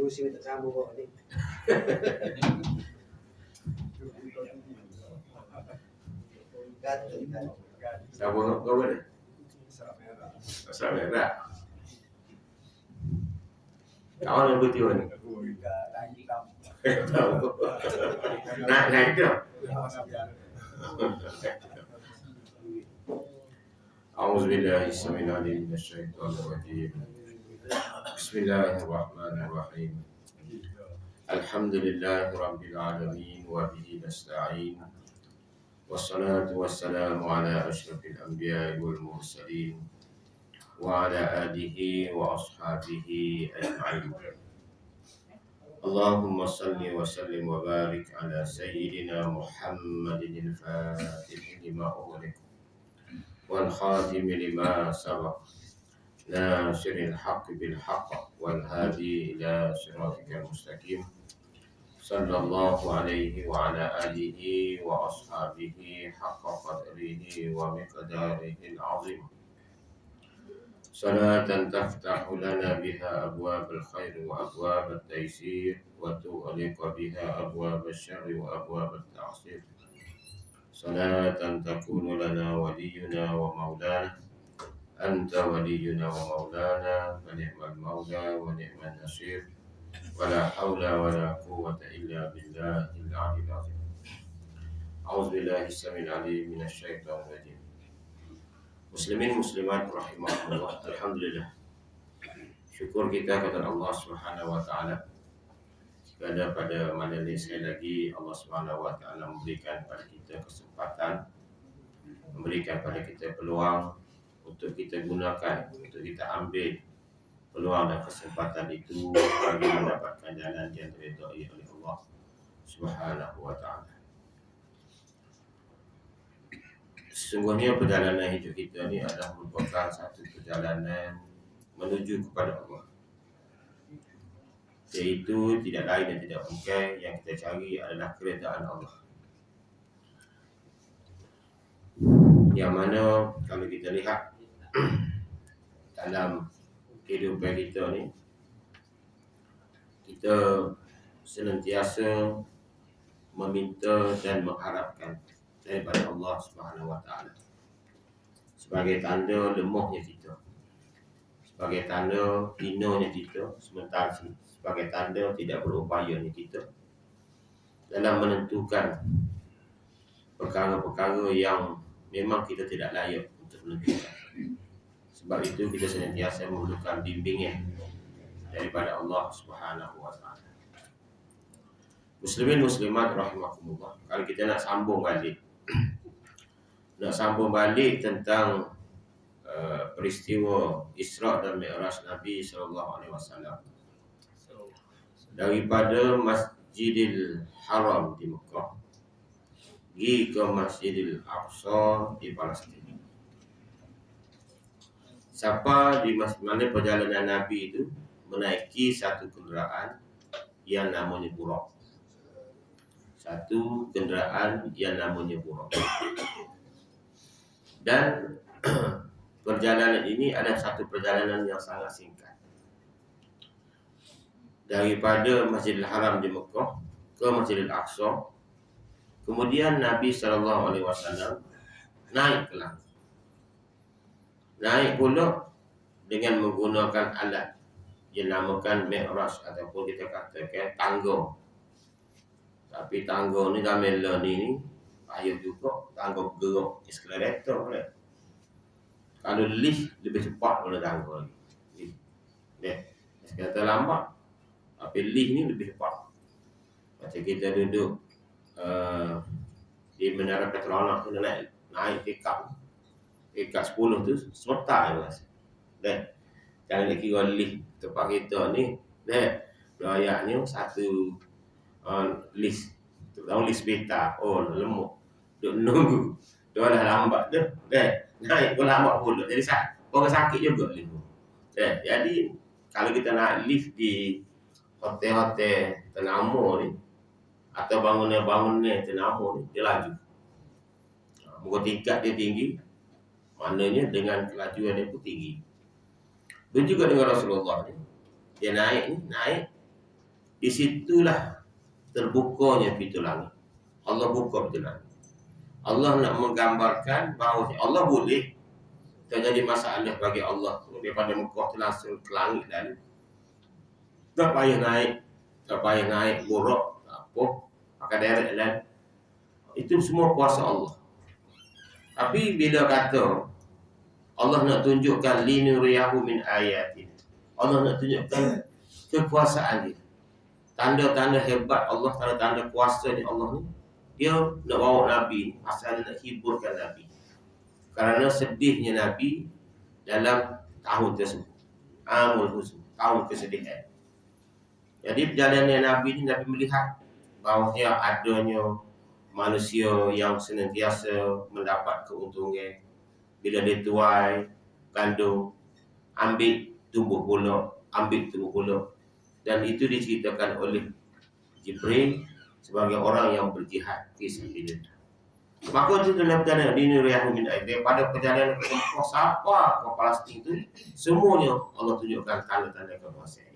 sih minta sambung kok ni. Sambung kau mana? Asal merah. Kawan yang betul ni. Naik tu. أعوذ بالله السميع العليم من الشيطان الرجيم. بسم الله الرحمن الرحيم. الحمد لله رب العالمين وبه نستعين. والصلاة والسلام على أشرف الأنبياء والمرسلين وعلى آله وأصحابه أجمعين. اللهم صل وسلم وبارك على سيدنا محمد الفاتح لما أغلق والخاتم لما سبق ناصر الحق بالحق والهادي إلى صراطك المستقيم صلى الله عليه وعلى آله وأصحابه حق قدره ومقداره العظيم. صلاة تفتح لنا بها أبواب الخير وأبواب التيسير وتغلق بها أبواب الشر وأبواب التعصير. صلاة تكون لنا ولينا ومولانا أنت ولينا ومولانا فنعم المولى ونعم النصير ولا حول ولا قوة إلا بالله العلي العظيم. أعوذ بالله السميع العليم من الشيطان الرجيم. Muslimin muslimat rahimahullah. Alhamdulillah. Syukur kita kepada Allah Subhanahu wa taala. Pada malam ini sekali lagi Allah Subhanahu wa taala memberikan pada kita kesempatan, memberikan pada kita peluang untuk kita gunakan, untuk kita ambil peluang dan kesempatan itu bagi mendapatkan jalan yang diridhai oleh Allah Subhanahu wa taala. Sesungguhnya perjalanan hidup kita ni adalah merupakan satu perjalanan menuju kepada Allah. Iaitu tidak lain dan tidak bukan yang kita cari adalah keredaan Allah. Yang mana kalau kita lihat dalam kehidupan kita ni, kita senantiasa meminta dan mengharapkan daripada Allah Subhanahu wa taala sebagai tanda lemahnya kita, sebagai tanda hinanya kita, sementara sebagai tanda tidak berupayanya kita dalam menentukan perkara-perkara yang memang kita tidak layak untuk menentukan. Sebab itu kita senantiasa memerlukan bimbingan daripada Allah Subhanahu wa taala. Muslimin muslimat rahimakumullah. Kalau kita nak sambung balik tentang peristiwa Isra dan Mi'raj Nabi sallallahu alaihi wasallam daripada Masjidil Haram di Mekah pergi ke Masjidil Aqsa di Palestin. Siapa di mana perjalanan Nabi itu menaiki satu kenderaan yang namanya Buraq. Satu kenderaan yang namanya Buraq. Dan perjalanan ini adalah satu perjalanan yang sangat singkat. Daripada Masjidil Haram di Mekah ke Masjidil Aqsa. Kemudian Nabi SAW naik ke langit. Naik pula dengan menggunakan alat yang namakan Mi'raj ataupun kita katakan tangga. Tapi tangga ni dalam ni payah juga, tangga bergerak accelerator kan. Kalau lift lebih cepat daripada tangga ni. Kereta lambat, tapi lift ni lebih cepat. Macam kita duduk di Menara Petronas tu naik pickup 10 tu sebentar je rasa. Jangan nak kira lift tempat kita ni, ayatnya satu list, terutama list beta, lemuk, duk nunggu, dia dah lambat tu, naik pun lambat pula, jadi orang sakit juga lift tu. Jadi kalau kita naik lift di hotel-hotel ternama ni atau bangunan-bangunan ternama ni, dia laju. Muka tingkat dia tinggi, maknanya dengan kelajuan dia pun tinggi. Begitu juga dengan Rasulullah ni, dia naik Di situlah terbukanya pintu langit. Allah buka pintu langit. Allah nak menggambarkan bahawa Allah boleh terjadi masalah bagi Allah daripada Mekah tu langsung ke langit dan tak payah naik buruk apa pakai direct dan itu semua kuasa Allah. Tapi bila kata Allah nak tunjukkan linuriyahu min ayatin, Allah nak tunjukkan kekuasaan dia, tanda-tanda hebat Allah, tanda-tanda kuasa Allah ni, dia nak bawa Nabi asal nak hiburkan Nabi kerana sedihnya Nabi dalam tahun tersebut, Amul Huzn, tahun kesedihan. Jadi perjalanan Nabi ini, Nabi melihat bahawa adanya manusia yang senantiasa mendapat keuntungan. Bila dia tuai, kandung, ambil tumbuh pula. Dan itu diceritakan oleh Jibril sebagai orang yang berjihad fi sabilillah. Maka itu dalam perjalanan dinuriyahu min ayat. Daripada perjalanan ke Mekah siapa ke Palestin itu, semuanya Allah tunjukkan tanda-tanda kekuasaan.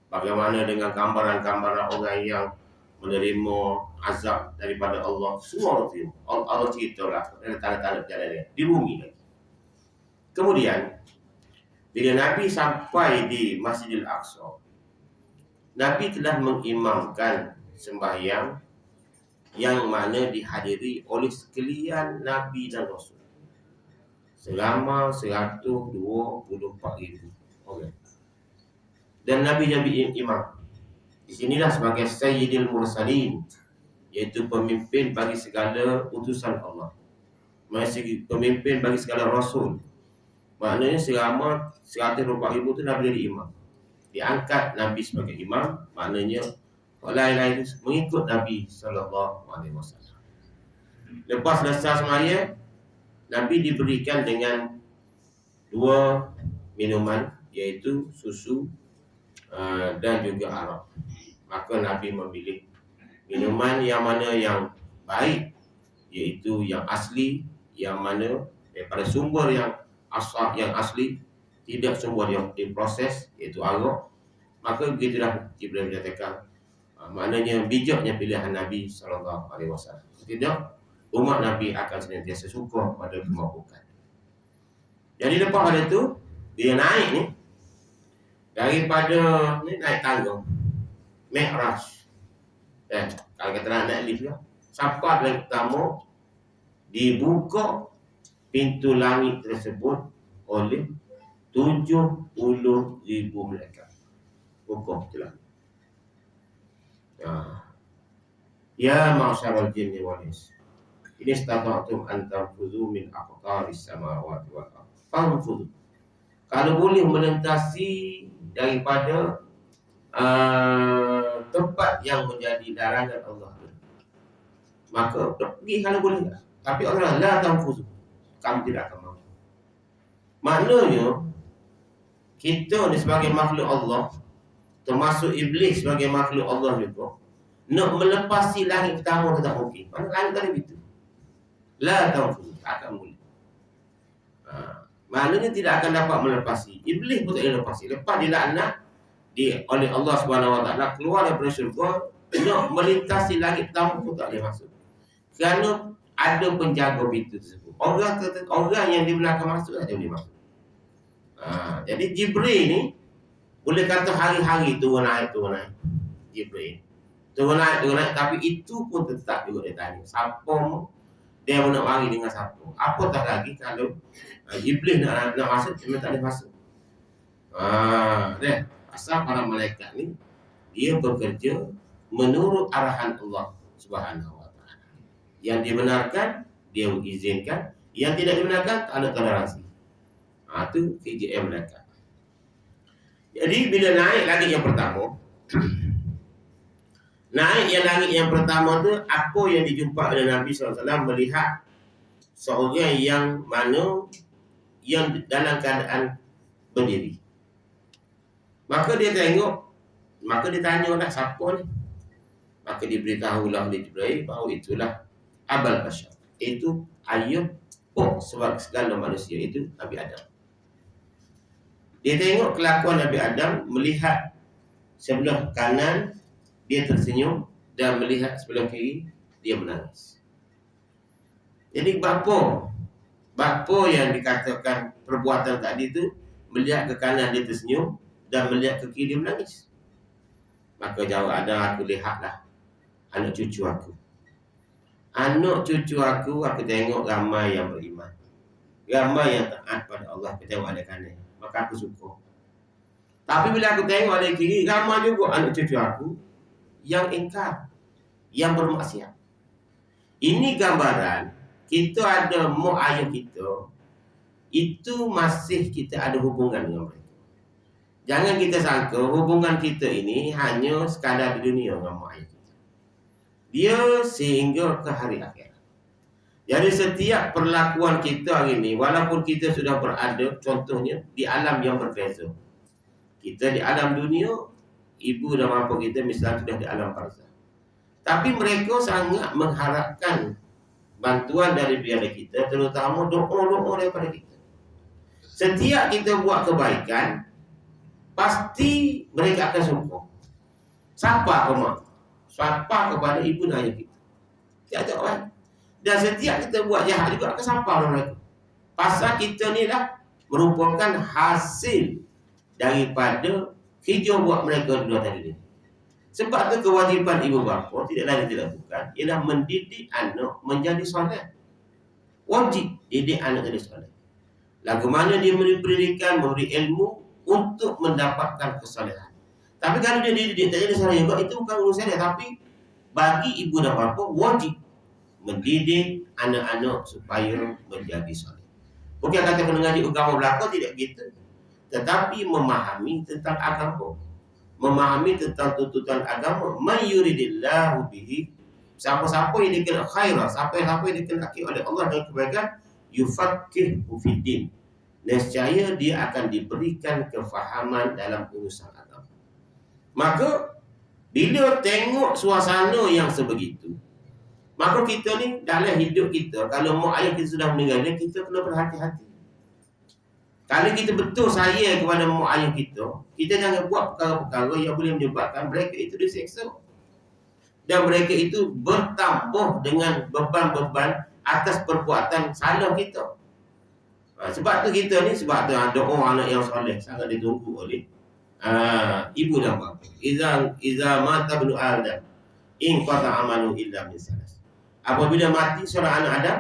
Bagaimana dengan gambaran-gambaran orang yang menerima azab daripada Allah, semua Allah terima. Allah ceritalah tanda-tanda perjalanan di bumi lagi. Kemudian bila Nabi sampai di Masjidil Aqsa, Nabi telah mengimamkan sembahyang yang mana dihadiri oleh sekalian Nabi dan Rasul selama 124,000 orang. Dan Nabi jadi imam. Di sinilah sebagai Sayyidil Mursalin, iaitu pemimpin bagi segala utusan Allah, pemimpin bagi segala Rasul. Maknanya selama 124,000 itu Nabi jadi imam. Diangkat Nabi sebagai imam, maknanya orang lain mengikut Nabi SAW. Lepas selesai sembahyang, Nabi diberikan dengan 2 minuman, iaitu susu dan juga arak. Maka Nabi memilih minuman yang mana yang baik, iaitu yang asli, yang mana daripada sumber yang asli, tidak sumber yang diproses, iaitu arak. Maka begitulah Jibril menyatakan, maknanya bijaknya pilihan Nabi SAW. Tidak, umat Nabi akan senantiasa suka pada kemampuan. Jadi lepas pada itu, dia naik ni, daripada ni naik tangga Mi'raj. Kalau kita nak naik lift lah, sampai dari pertama dibuka pintu langit tersebut oleh 70,000 malaikat. Buka pintu langit. Ya ma'syaral jinni wal ins, in istata'tum an tanfudhu min aqtaris samawati wal ardh fanfudhu. Kalau boleh melintasi daripada tempat yang menjadi larangan Allah, maka pergi kalau boleh. Tapi orang la tanfudhu, kamu tidak akan mampu. Maknanya kita ni sebagai makhluk Allah, termasuk iblis sebagai makhluk Allah juga, nak melepasi langit pertama tak mungkin. Mana langit tadi begitu. La tanfudhu, tak akan boleh. Maknanya tidak akan dapat melepasi. Iblis pun tak boleh lepasi. Lepas dilaknat oleh Allah SWT, keluar daripada syurga, nak melintasi langit pertama pun tak boleh masuk. Kerana ada penjaga pintu tersebut. Orang yang di belakang masuk saja boleh masuk. Jadi Jibril ni boleh kata hari-hari turun naik. Jibril turun naik, tapi itu pun tetap juga dia tanya, siapa dia nak mari dengan siapa. Apatah lagi kalau Iblis nak masuk, dia tak boleh masuk. Asal para malaikat ni dia bekerja menurut arahan Allah Subhanahu wa taala. Yang dibenarkan dia mengizinkan, yang tidak dibenarkan tak ada toleransi. Itu KJM malaikat. Jadi bila naik langit yang pertama, langit yang pertama tu, apa yang dijumpa oleh Nabi SAW, melihat seorang yang mana yang dalam keadaan berdiri. Maka dia tengok, maka dia tanya lah siapa ni. Maka diberitahulah oleh Jibril bahawa itulah Abul Bashar, itu ayah sebab segala manusia, itu Nabi Adam. Dia tengok kelakuan Nabi Adam, melihat sebelah kanan dia tersenyum dan melihat sebelah kiri dia menangis. Jadi bapa yang dikatakan perbuatan tadi itu melihat ke kanan dia tersenyum dan melihat ke kiri dia menangis. Maka jawab ada, aku lihatlah anak cucu aku. Anak cucu aku tengok ramai yang beriman, ramai yang taat pada Allah, aku tengok ada kanan, maka aku suka. Tapi bila aku tengok ada kiri, ramai juga anak cucu aku yang ingkar, yang bermaksiat. Ini gambaran kita ada mak ayah kita, itu masih kita ada hubungan dengan mereka. Jangan kita sangka hubungan kita ini hanya sekadar di dunia dengan mak ayah kita. Dia sehingga ke hari akhirat. Jadi setiap perlakuan kita hari ini, walaupun kita sudah berada, contohnya di alam yang berbeza. Kita di alam dunia, ibu dan bapa kita misalnya sudah di alam barzakh. Tapi mereka sangat mengharapkan bantuan dari pihak kita, terutama doa-doa daripada kita. Setiap kita buat kebaikan, pasti mereka akan sokong. Siapa mak? Siapa kepada ibu dan ayah kita? Tiada orang. Dan setiap kita buat jahat juga akan siapa mereka? Pasal kita ni lah merupakan hasil daripada kerja buat mereka dua tadi ni. Sebab tu kewajipan ibu bapa tidak lain dilakukan ialah mendidik anak menjadi soleh. Wajib didik anak jadi soleh. Lagu mana dia memberi pendidikan, memberi ilmu untuk mendapatkan kesolehan. Tapi kalau dia didik tak jadi soleh juga, itu bukan urusan dia. Tapi bagi ibu dan bapa wajib mendidik anak-anak supaya menjadi soleh. Bukan kata mengaji agama belaka, tidak gitu. Tetapi memahami tentang agama, memahami tentang tuntutan agama. Man yuridillahu bihi, siapa-siapa yang dikenal khairah, siapa-siapa yang dikenaki oleh Allah dengan kebaikan, yufaqihu fiddin, nescaya dia akan diberikan kefahaman dalam urusan agama. Maka bila tengok suasana yang sebegitu, maka kita ni dalam hidup kita, kalau mak ayah kita sudah meninggal, kita kena berhati-hati. Kalau kita betul sayang kepada mak ayah kita jangan buat perkara-perkara yang boleh menyebabkan mereka itu diseksa. Dan mereka itu bertambah dengan beban-beban atas perbuatan salah kita. Sebab tu kita ni, sebab tu doa anak yang soleh sangat ditunggu oleh ibu dan bapa. Iza mata ibnu Adam in qata amalu illa min salas. Apabila mati seorang anak Adam,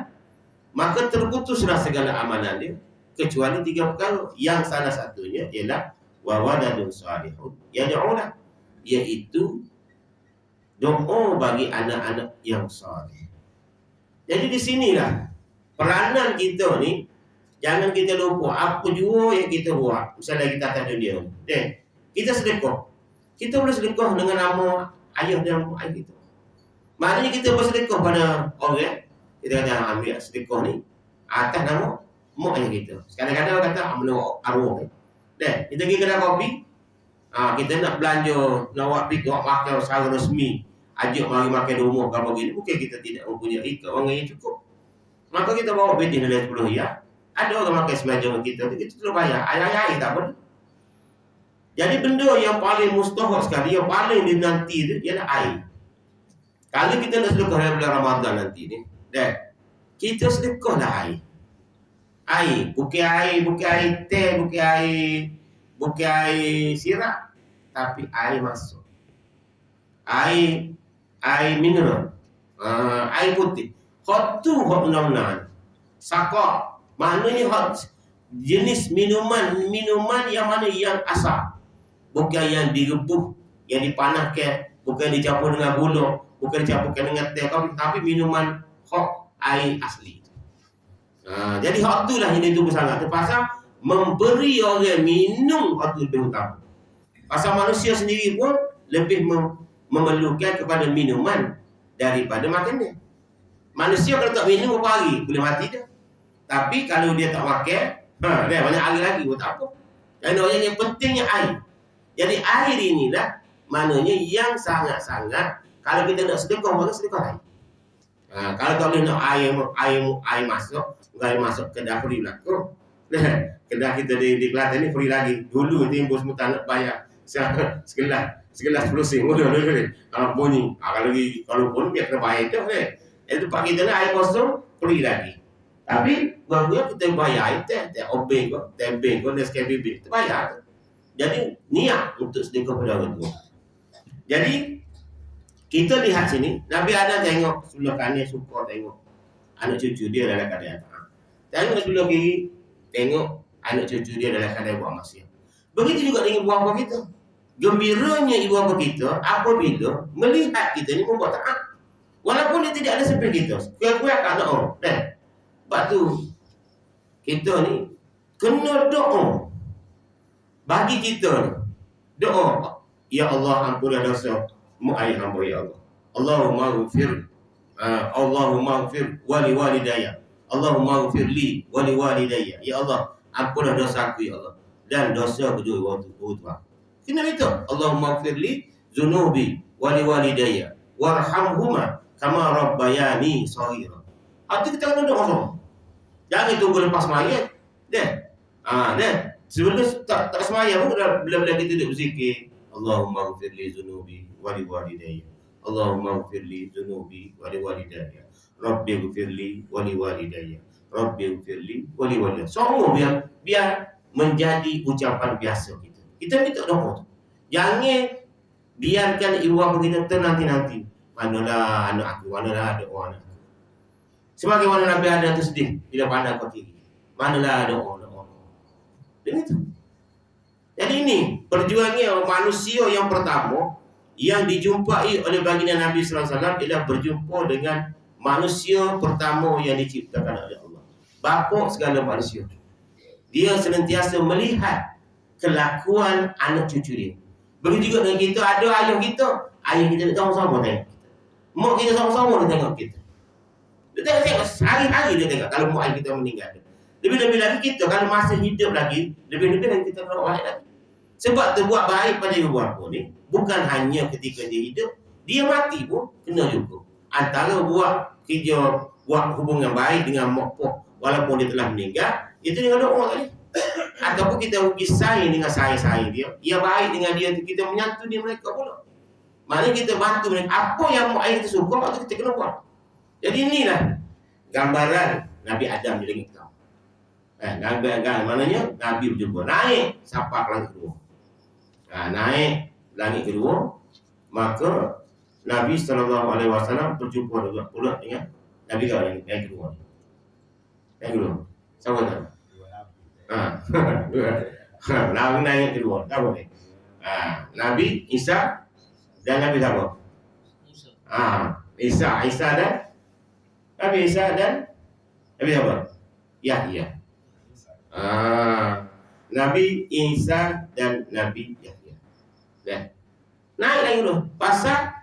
maka terputuslah segala amalan dia kecuali 3 perkara. Yang salah satunya ialah wa waladun salihun yad'ulah, iaitu doa bagi anak-anak yang soleh. Jadi di sinilah peranan kita ni, jangan kita lupa apa jua yang kita buat. Misalnya kita atas dunia ni, kita sedekah. Kita boleh sedekah dengan nama ayah dan ayah kita. Maknanya kita bersedekah pada orang, kita kata ambil sedekah ni atas nama mak ayah kita. Kadang-kadang kata ambil arwah ni. Kita pergi kedai kopi, kita nak belanja, nak buat makan secara resmi, ajak mari makan di rumah kalau begini, mungkin kita tidak mempunyai keuangan yang cukup. Maka kita bawa betin nilai 10 riyal. Ada orang makan semeja dengan kita terus bayar. Ayah-ayah tak boleh. Jadi benda yang paling mustahak sekali, yang paling dinanti itu ialah air. Kalau kita nak sedekah dalam bulan Ramadan nanti ni, kita sedekahlah air. Air, bukan air teh, bukan air sirap, tapi air masuk. Air mineral, air putih. Hot tu hot benar-benar. Sakak, maknanya hot jenis minuman yang mana yang asam. Bukan yang direbus, yang dipanaskan, bukan dicampur dengan gula, bukan dicampurkan dengan teh, tapi minuman hot, air asli. Jadi hot tu lah yang ditunggu sangat. Pasal memberi orang minum hot tu lebih utama. Pasal manusia sendiri pun lebih memerlukan kepada minuman daripada makannya. Manusia kalau tak minum berapa hari boleh mati dia. Tapi kalau dia tak makan, dia banyak hari lagi buat apa? Dan orang yang pentingnya air. Jadi air inilah maknanya yang sangat-sangat, kalau kita nak sedekah, maka sedekah air. Kalau tak boleh nak air masuk, air masuk kedah free belakang. Kedah kita di Kelantan ni free lagi. Dulu timbul semua tak nak bayar segelas segelas pusing udah kalau bunyi kalau pun biar terbaik tu itu pagi tu air kosong pergi lagi tapi barunya kita bayar itu obeng kok tembeng kok SKBB itu bayar jadi niat untuk sedekah pada orang tua jadi kita lihat sini Nabi ada tengok sebelah kanan suka tengok anak cucu dia dalam keadaan tengok sebelah kiri tengok anak cucu dia dalam keadaan buat maksiat begitu juga dengan buah kita gembiranya ibu bapa kita apabila melihat kita ni membuat taat walaupun dia tidak ada seperti kita kue-kue akan doa sebab tu kita ni kena doa bagi kita ni doa ya Allah ampunilah dosa mu ayah hamba ya Allah Allahumma ghfir wali walidayya Allahumma ghfir li wali walidayya ya Allah ampunlah dosa aku ya Allah dan dosa kedua orang tua kena itu Allahumma ghfirli dzunubi wali walidayya warhamhuma kama rabbayani shaghira. Arti kita kena doa sama. Jangan tunggu lepas sembahyang. Sebelum tak sembahyang pun bila kita duduk berzikir Allahumma ghfirli dzunubi wali walidayya Allahumma ghfirli dzunubi wali walidayya Rabbi ghfirli wali walidayya Rabbi ghfirli wali walidayya. Semua biar menjadi ucapan biasa kita. Kita minta doa tu. Jangan biarkan ibu bapa kita ternanti-nanti. Manalah anak aku, manalah doa anak aku. Sebagaimana Nabi Adam tersedih bila pandang ke kiri. Manalah doa. Dan itu. Jadi ini perjuangan manusia yang pertama yang dijumpai oleh baginda Nabi sallallahu alaihi wasallam ialah berjumpa dengan manusia pertama yang diciptakan oleh Allah. Bapa segala manusia. Dia senantiasa melihat kelakuan anak cucu dia. Begitu juga dengan kita, ada ayah kita sama-sama tengok kita. Mak kita sama-sama dia tengok kita. Dia tengok hari-hari dia tengok kalau mak ayah kita meninggal. Lebih-lebih lagi kita kalau masih hidup lagi, lebih-lebih lagi kita nak baik lagi. Sebab tu buat baik pada ibu bapa ni bukan hanya ketika dia hidup, dia mati pun kena juga. Antara buat kerja, buat hubungan baik dengan mak pak walaupun dia telah meninggal, itu dengan doa tadi. Ataupun kita bersaing dengan saing-saing dia baik dengan dia, kita menyantuni mereka pula. Maknanya kita bantu mereka. Apa yang mak ayah kita suka, waktu kita kena buat. Jadi inilah gambaran Nabi Adam di langit kau. Maknanya Nabi berjumpa naik sampai ke langit kedua. Naik langit kedua, maka Nabi SAW berjumpa juga pula dengan Nabi kau langit kedua. Yang kedua, sama tak? Nabi naik kedua, tak boleh. Nabi Isa dan Nabi siapa? Isa dan Nabi Isa dan Nabi siapa? Yahya. Nabi Isa dan Nabi Yahya. Naik lagi dulu. Pasal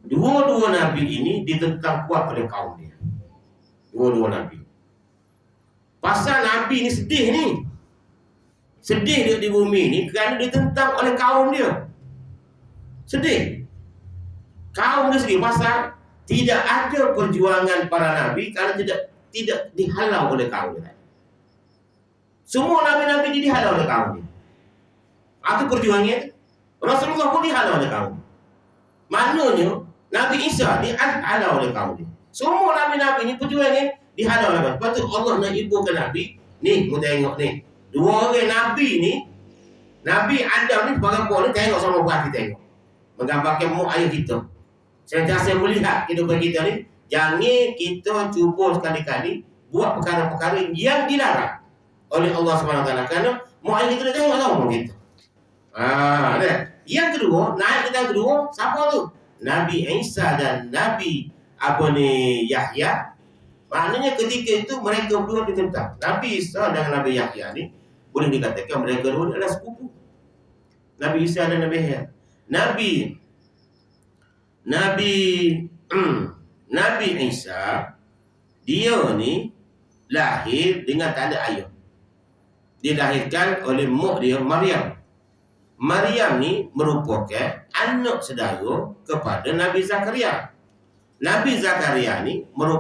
dua-dua Nabi ini ditentang kuat oleh kaum dia. Dua-dua Nabi. Pasal Nabi ni sedih ni. Sedih dia di bumi ni kerana ditentang oleh kaum dia. Sedih. Kaum dia sedih pasal tidak ada perjuangan para Nabi kerana tidak dihalau oleh kaum dia. Semua Nabi-Nabi ini dihalau oleh kaum dia. Itu perjuangannya. Rasulullah pun dihalau oleh kaum. Maknanya Nabi Isa dihalau oleh kaum dia. Semua Nabi-Nabi ini perjuangannya dihalau oleh kaum. Lepas tu Allah nak ibukan Nabi. Ni, mu tengok ni. Dua orang Nabi ni, Nabi Adam ni sebagai pun tengok sama buat kita tengok. Menggambarkan mak ayah kita. Sentiasa melihat kehidupan kita ni. Jangan kita cuba sekali-kali buat perkara-perkara yang dilarang oleh Allah SWT. Kerana mak ayah kita tengok sama kita. Yang kedua, naik kita yang kedua, siapa tu? Nabi Isa dan Nabi Yahya. Maknanya ketika itu mereka berdua ditentang. Nabi Isa dan Nabi Yahya ni boleh dikatakan mereka dua adalah sepupu. Nabi Isa dan Nabi Yahya. Nabi Isa dia ni lahir dengan tak ada ayah. Dilahirkan oleh mak dia Maryam. Maryam ni merupakan anak saudara kepada Nabi Zakaria. Nabi Zakaria ni merupakan